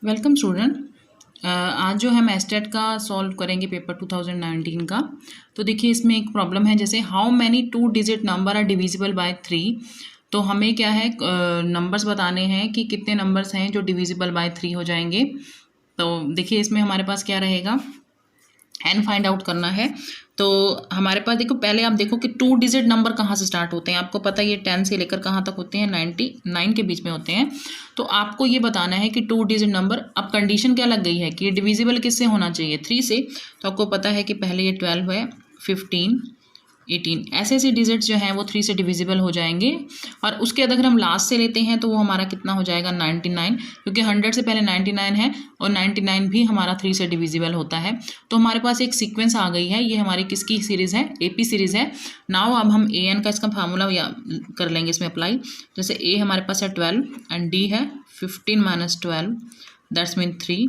Welcome student. आज जो है हम एस्टेट का सॉल्व करेंगे पेपर 2019 का। तो देखिए इसमें एक प्रॉब्लम है, जैसे how many 2 digit number are divisible by 3। तो हमें क्या है नंबर्स बताने हैं कि कितने नंबर्स हैं जो डिविजिबल बाय 3 हो जाएंगे। तो देखिए इसमें हमारे पास क्या रहेगा, एन फाइंड आउट करना है। तो हमारे पास देखो, पहले आप देखो कि 2 डिजिट नंबर कहाँ से स्टार्ट होते हैं। आपको पता है ये 10 से लेकर कहाँ तक होते हैं, 99 के बीच में होते हैं। तो आपको ये बताना है कि 2 डिजिट नंबर, अब कंडीशन क्या लग गई है कि ये डिविजिबल किससे होना चाहिए, 3 से। तो आपको पता है कि पहले ये 12 है, 15, 18, ऐसे ऐसे डिजिट्स जो हैं वो 3 से डिविजिबल हो जाएंगे। और उसके अगर हम लास्ट से लेते हैं तो वो हमारा कितना हो जाएगा, 99, क्योंकि 100 से पहले 99 है और 99 भी हमारा 3 से डिविजिबल होता है। तो हमारे पास एक सीक्वेंस आ गई है, ये हमारी किसकी सीरीज़ है, एपी सीरीज़ है। नाउ अब हम ए एन का इसका फार्मूला या कर लेंगे इसमें अप्लाई। जैसे ए हमारे पास है 12 एंड डी है 15 - 12, दैट्स मीन 3,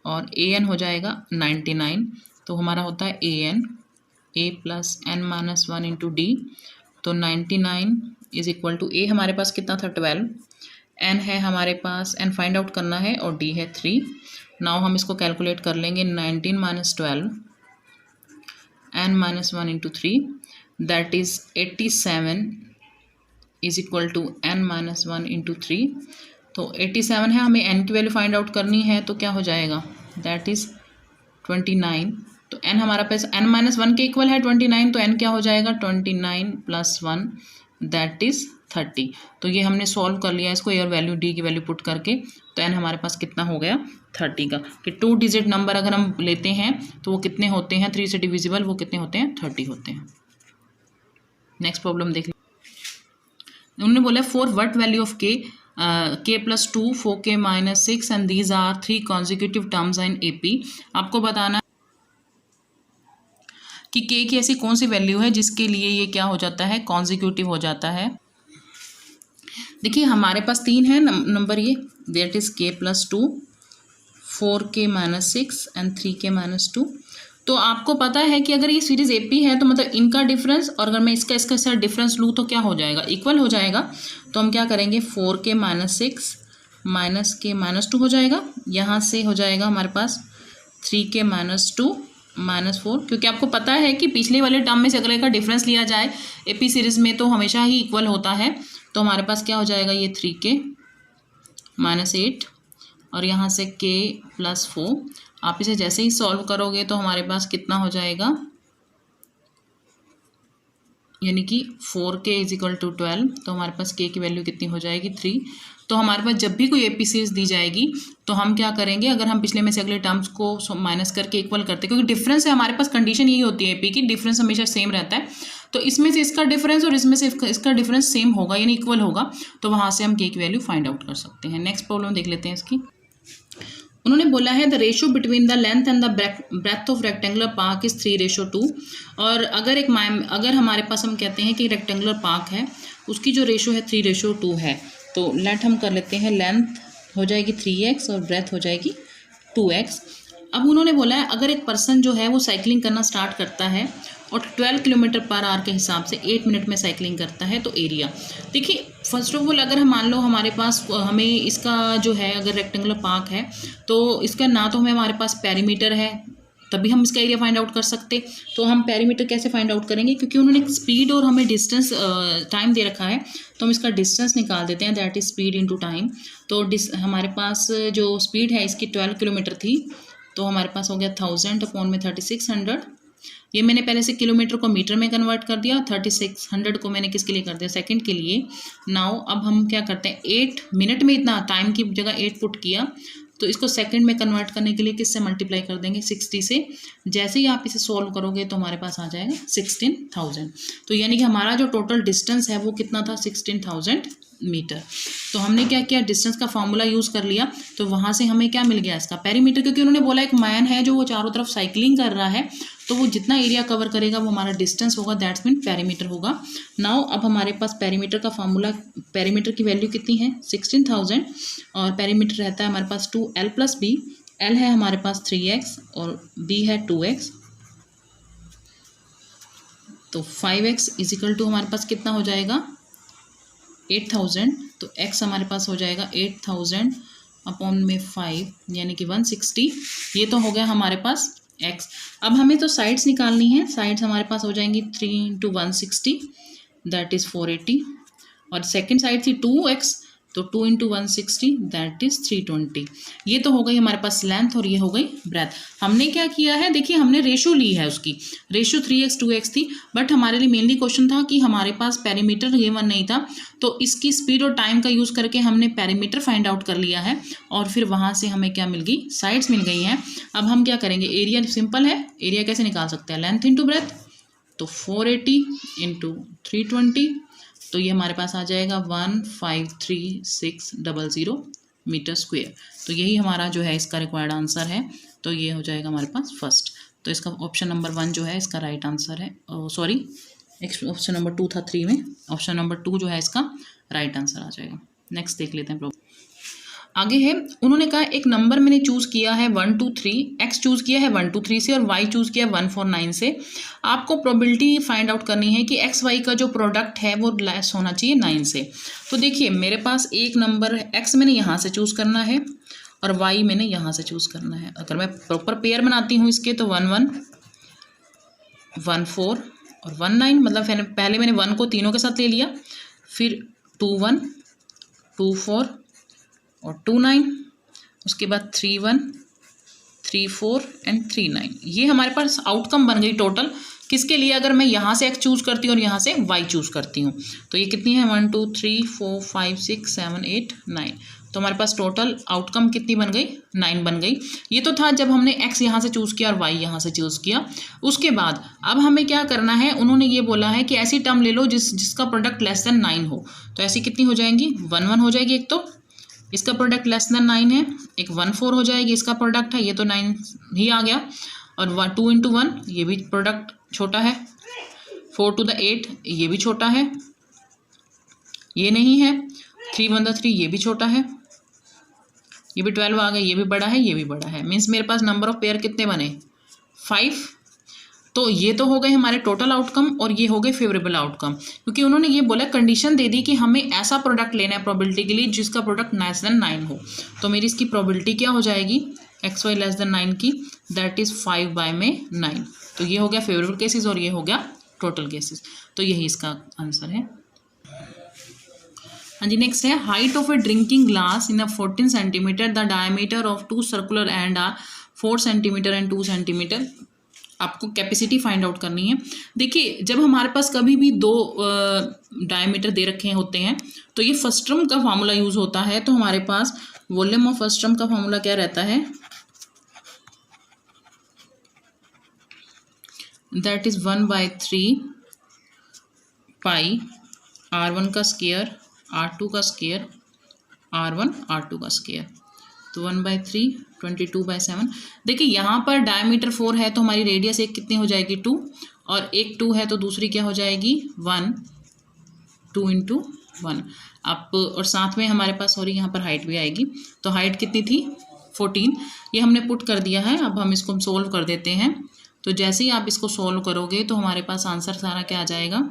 और ए एन हो जाएगा 99। तो हमारा होता है A N a plus N minus 1 into D. तो 99 इज इक्वल टू ए हमारे पास कितना था, 12, एन है हमारे पास, एन फाइंड आउट करना है, और डी है 3। नाउ हम इसको कैलकुलेट कर लेंगे, 19 - 12 n minus 1 into 3, that is 87 is equal to n minus 1 into 3। तो 87 है, हमें एन की वैल्यू फाइंड आउट करनी है, तो क्या हो जाएगा, दैट इज 29। तो n हमारा पास n - 1 के इक्वल है 29, तो n क्या हो जाएगा, 29 + 1 दैट इज 30। तो ये हमने सॉल्व कर लिया इसको, और वैल्यू d की वैल्यू पुट करके। तो n हमारे पास कितना हो गया, 30 का। कि 2 डिजिट नंबर अगर हम लेते हैं तो वो कितने होते हैं 3 से डिविजिबल, वो कितने होते हैं, 30 होते हैं। नेक्स्ट प्रॉब्लम देख लीजिए। उन्होंने बोला for what value of k, k+2 4k - 6 and these are 3 consecutive terms in AP। आपको बताना कि k की ऐसी कौन सी वैल्यू है जिसके लिए ये क्या हो जाता है, कॉन्जिक्यूटिव हो जाता है। देखिए हमारे पास 3 है नंबर, ये that is k+2 4k - 6 and 3k - 2। तो आपको पता है कि अगर ये सीरीज AP है तो मतलब इनका डिफरेंस, और अगर मैं इसका इसका साथ डिफरेंस लूँ तो क्या हो जाएगा, इक्वल हो जाएगा। तो हम क्या करेंगे, 4k - 6 माइनस k - 2 हो जाएगा, यहाँ से हो जाएगा हमारे पास 3k - 2 -4, क्योंकि आपको पता है कि पिछले वाले टर्म में से अगर का डिफरेंस लिया जाए AP सीरीज में तो हमेशा ही इक्वल होता है। तो हमारे पास क्या हो जाएगा, ये 3k - 8 और यहाँ से k + 4। आप इसे जैसे ही सॉल्व करोगे तो हमारे पास कितना हो जाएगा, यानी कि 4k = 12। तो हमारे पास k की वैल्यू कितनी हो जाएगी, 3। तो हमारे पास जब भी कोई AP सीरीज दी जाएगी तो हम क्या करेंगे, अगर हम पिछले में से अगले टर्म्स को माइनस करके इक्वल करते हैं, क्योंकि डिफरेंस है हमारे पास, कंडीशन यही होती है AP की, डिफरेंस हमेशा सेम रहता है। तो इसमें से इसका डिफरेंस और इसमें से इसका डिफरेंस सेम होगा, यानी इक्वल होगा। तो वहाँ से हम k की वैल्यू फाइंड आउट कर सकते हैं। नेक्स्ट प्रॉब्लम देख लेते हैं इसकी। उन्होंने बोला है the ratio between the length and the breadth of rectangular park is 3:2। और अगर हमारे पास हम कहते हैं कि रेक्टेंगुलर पार्क है, उसकी जो रेशो है 3:2 है। तो लेट हम कर लेते हैं, लेंथ हो जाएगी 3x और ब्रेथ हो जाएगी 2x। अब उन्होंने बोला है अगर एक पर्सन जो है वो साइकिलिंग करना स्टार्ट करता है और 12 km/h के हिसाब से 8 मिनट में साइकिलिंग करता है, तो एरिया देखिए। फर्स्ट ऑफ ऑल अगर हम मान लो हमारे पास, हमें इसका जो है अगर रेक्टेंगुलर पार्क है तो इसका ना तो हमें हमारे पास पेरीमीटर है, तभी हम इसका एरिया फाइंड आउट कर सकते। तो हम पेरीमीटर कैसे फाइंड आउट करेंगे, क्योंकि उन्होंने स्पीड और हमें डिस्टेंस टाइम दे रखा है, तो हम इसका डिस्टेंस निकाल देते हैं, that is speed into time. तो हमारे पास जो स्पीड है इसकी 12 किलोमीटर थी, तो हमारे पास हो गया 1000 अपॉन में 3600। ये मैंने पहले से किलोमीटर को मीटर में कन्वर्ट कर दिया, 3600 को मैंने किसके लिए कर दिया, सेकंड के लिए। नाउ अब हम क्या करते हैं, 8 मिनट में इतना टाइम की जगह 8 पुट किया, तो इसको सेकंड में कन्वर्ट करने के लिए किससे मल्टीप्लाई कर देंगे, 60 से। जैसे ही आप इसे सॉल्व करोगे तो हमारे पास आ जाएगा 16000। तो यानी कि हमारा जो टोटल डिस्टेंस है वो कितना था, 16000 मीटर। तो हमने क्या किया, डिस्टेंस का फॉर्मूला यूज़ कर लिया। तो वहाँ से हमें क्या मिल गया, इसका पेरीमीटर, क्योंकि उन्होंने बोला एक मैन है जो वो चारों तरफ साइकिलिंग कर रहा है, तो वो जितना एरिया कवर करेगा वो हमारा डिस्टेंस होगा, दैट्स मीन पेरीमीटर होगा। नाउ अब हमारे पास पेरीमीटर का फॉर्मूला, पेरीमीटर की वैल्यू कितनी है, 16000, और पेरीमीटर रहता है हमारे पास 2l + b। l है हमारे पास 3x और b है 2x, तो 5x = हमारे पास कितना हो जाएगा, 8000। तो x हमारे पास हो जाएगा 8000 अपॉन में 5 यानी कि 160। ये तो हो गया हमारे पास x। अब हमें तो साइड्स निकालनी है। साइड्स हमारे पास हो जाएंगी 3 इंटू 160 दैट इज़ 480, और सेकेंड साइड थी 2x, तो 2 इंटू 160 दैट इज़ 320। ये तो हो गई हमारे पास लेंथ और ये हो गई ब्रेथ। हमने क्या किया है, देखिए हमने रेशो ली है, उसकी रेशो 3x 2x थी, बट हमारे लिए मेनली क्वेश्चन था कि हमारे पास पेरीमीटर गिवन नहीं था, तो इसकी स्पीड और टाइम का यूज़ करके हमने पेरीमीटर फाइंड आउट कर लिया है, और फिर वहाँ से हमें क्या मिल गई, साइड्स मिल गई हैं। अब हम क्या करेंगे, एरिया सिंपल है, एरिया कैसे निकाल सकते हैं, लेंथ इंटू ब्रेथ, तो 480 इंटू 320, तो ये हमारे पास आ जाएगा 153600 मीटर स्क्वेयर। तो यही हमारा जो है इसका रिक्वायर्ड आंसर है। तो ये हो जाएगा हमारे पास फर्स्ट। तो इसका ऑप्शन नंबर 1 जो है इसका राइट आंसर है। सॉरी, ऑप्शन नंबर 2 था 3 में, ऑप्शन नंबर 2 जो है इसका राइट आंसर आ जाएगा। नेक्स्ट देख लेते हैं प्रॉब्लम। आगे है, उन्होंने कहा एक नंबर मैंने चूज़ किया है 1 2 3, एक्स चूज़ किया है 1 2 3 से और वाई चूज़ किया है 1 4 9 से। आपको प्रोबेबिलिटी फाइंड आउट करनी है कि एक्स वाई का जो प्रोडक्ट है वो लेस होना चाहिए 9 से। तो देखिए मेरे पास एक नंबर एक्स मैंने यहाँ से चूज़ करना है और वाई मैंने यहाँ से चूज़ करना है। अगर मैं प्रॉपर पेयर बनाती हूँ इसके, तो 1 1 1 4 और 1 9, मतलब पहले मैंने 1 को तीनों के साथ ले लिया, फिर 2 1 2 4 और 2 9, उसके बाद 3 1 3 4 एंड 3 9। ये हमारे पास आउटकम बन गई टोटल। किसके लिए, अगर मैं यहाँ से x चूज़ करती हूँ और यहाँ से y चूज़ करती हूँ, तो ये कितनी है 1 2 3 4 5 6 7 8 9। तो हमारे पास टोटल आउटकम कितनी बन गई, 9 बन गई। ये तो था जब हमने x यहाँ से चूज़ किया और y यहाँ से चूज़ किया। उसके बाद अब हमें क्या करना है, उन्होंने ये बोला है कि ऐसी टर्म ले लो जिसका प्रोडक्ट लेस देन 9 हो। तो ऐसी कितनी हो जाएंगी, 1 1 हो जाएगी, एक तो इसका प्रोडक्ट लेस देन 9 है, एक 1 4 हो जाएगी, इसका प्रोडक्ट है, ये तो 9 ही आ गया, और 2 इंटू 1 ये भी प्रोडक्ट छोटा है, 4 टू द 8 ये भी छोटा है, ये नहीं है, 3 1 द 3 ये भी छोटा है, ये भी 12 आ गया, ये भी बड़ा है, ये भी बड़ा है। मीन्स मेरे पास नंबर ऑफ पेयर कितने बने, 5। तो ये तो हो गए हमारे टोटल आउटकम और ये हो गए फेवरेबल आउटकम, क्योंकि उन्होंने ये बोला, कंडीशन दे दी कि हमें ऐसा प्रोडक्ट लेना है प्रोबेबिलिटी के लिए जिसका प्रोडक्ट लेस देन 9 हो। तो मेरी इसकी प्रोबेबिलिटी क्या हो जाएगी, एक्स वाई लेस देन 9 की, दैट इज़ 5 बाय में 9। तो ये हो गया फेवरेबल केसेस और ये हो गया टोटल केसेस। तो यही इसका आंसर है। हाँ जी, नेक्स्ट है, height of a drinking glass in a 14 centimetre, the diameter of 2 circular and are 4 centimetre and 2 centimetre. आपको कैपेसिटी फाइंड आउट करनी है। देखिए जब हमारे पास कभी भी 2 डायमीटर दे रखे होते हैं, तो ये फर्स्ट टर्म का फार्मूला यूज़ होता है। तो हमारे पास वॉल्यूम ऑफ फर्स्ट टर्म का फार्मूला क्या रहता है, दैट इज़ 1/3 पाई R1 का स्क्वायर, R2 का स्क्वायर, R1 R2 का स्क्वायर। तो 1/3 22/7। देखिए यहाँ पर डायमीटर 4 है तो हमारी रेडियस एक कितनी हो जाएगी, 2, और एक 2 है तो दूसरी क्या हो जाएगी, 1, 2 इंटू 1। आप और साथ में हमारे पास सॉरी यहाँ पर हाइट भी आएगी। तो हाइट कितनी थी, 14। ये हमने पुट कर दिया है। अब हम इसको सोल्व कर देते हैं। तो जैसे ही आप इसको सोल्व करोगे तो हमारे पास आंसर सारा क्या आ जाएगा,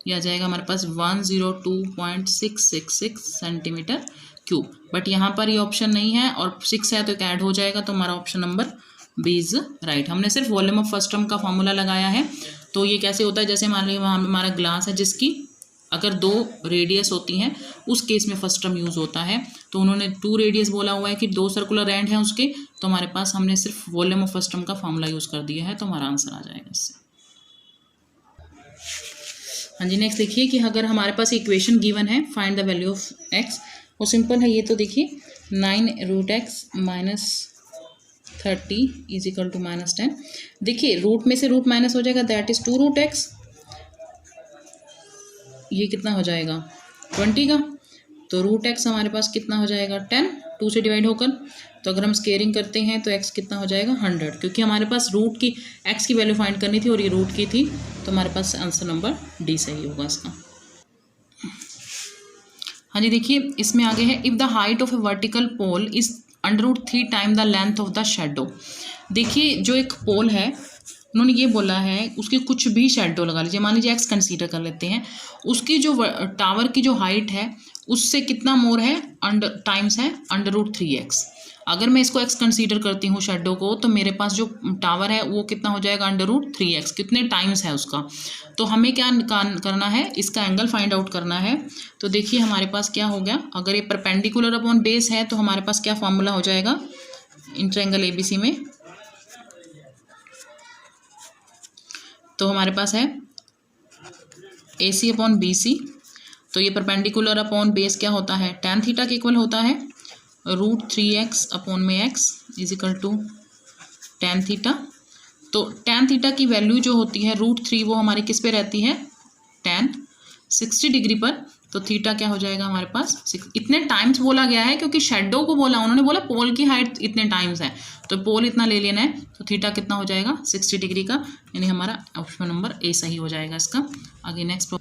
यह आ जाएगा हमारे पास 102.666 सेंटीमीटर क्यूब। बट यहाँ पर ये ऑप्शन नहीं है और 6 है तो एक ऐड हो जाएगा, तो हमारा option number B is right. हमने सिर्फ वॉल्यूम ऑफ फर्स्ट टर्म का फॉर्मूला लगाया है। तो ये कैसे होता है, जैसे मान लीजिए वहाँ हमारा ग्लास है जिसकी अगर 2 रेडियस होती हैं, उस केस में फर्स्ट टर्म यूज़ होता है। तो उन्होंने 2 रेडियस बोला हुआ है कि 2 सर्कुलर एंड हैं उसके, तो हमारे पास हमने सिर्फ वॉल्यूम ऑफ फर्स्ट टर्म का फॉर्मूला यूज़ कर दिया है, तो हमारा आंसर आ जाएगा इससे। हाँ जी, नेक्स्ट देखिए कि अगर हमारे पास इक्वेशन गिवन है, find the value of x. वो सिंपल है ये, तो देखिए 9√x - 30 = -10। देखिए रूट में से रूट माइनस हो जाएगा, दैट इज़ 2√x। ये कितना हो जाएगा 20 का, तो √x हमारे पास कितना हो जाएगा 10, 2 से डिवाइड होकर। तो अगर हम स्केयरिंग करते हैं तो x कितना हो जाएगा 100, क्योंकि हमारे पास रूट की x की वैल्यू फाइंड करनी थी और ये रूट की थी, तो हमारे पास आंसर नंबर डी सही होगा इसका। हाँ जी, देखिए इसमें आगे है, if the height of a vertical pole is √3 time the length of the shadow. देखिए जो एक पोल है, उन्होंने ये बोला है उसकी कुछ भी शेडो लगा लीजिए, मान लीजिए x कंसीडर कर लेते हैं, उसकी जो टावर की जो हाइट है उससे कितना मोर है, अंडर टाइम्स है √3x। अगर मैं इसको x कंसीडर करती हूँ शेडो को, तो मेरे पास जो टावर है वो कितना हो जाएगा, √3x, कितने टाइम्स है उसका। तो हमें क्या करना है, इसका एंगल फाइंड आउट करना है। तो देखिए हमारे पास क्या हो गया, अगर ये परपेंडिकुलर अपॉन बेस है तो हमारे पास क्या फॉर्मूला हो जाएगा इन ट्रायंगल ABC में। तो हमारे पास है AC अपॉन BC। तो ये परपेंडिकुलर अपॉन बेस क्या होता है, tan थीटा के इक्वल होता है √3x अपॉन में x is equal to tan theta. तो tan थीटा की वैल्यू जो होती है √3, वो हमारी किस पे रहती है, tan 60 डिग्री पर। तो थीटा क्या हो जाएगा हमारे पास, इतने टाइम्स बोला गया है क्योंकि शेडो को बोला, उन्होंने बोला पोल की हाइट इतने टाइम्स है, तो पोल इतना ले लेना है। तो थीटा कितना हो जाएगा 60 डिग्री का, यानी हमारा ऑप्शन नंबर ए सही हो जाएगा इसका। आगे नेक्स्ट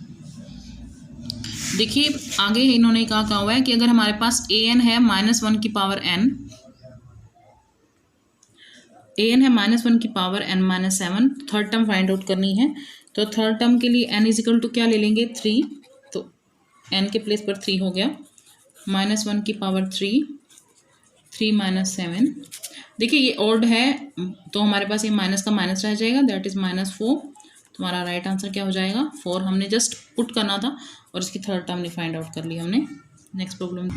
देखिए, आगे इन्होंने कहा हुआ है कि अगर हमारे पास an है -1 की पावर n, an है -1 की power n-7, third term find out करनी है। तो थर्ड टर्म के लिए n इज इक्वल टू क्या ले लेंगे, 3। तो n के प्लेस पर 3 हो गया, -1 की पावर 3, 3 - 7। देखिए ये ऑड है तो हमारे पास ये माइनस का माइनस रह जाएगा, दैट इज़ -4। तुम्हारा राइट आंसर क्या हो जाएगा, 4। हमने जस्ट पुट करना था और इसकी थर्ड टर्म नहीं फाइंड आउट कर ली हमने। Next problem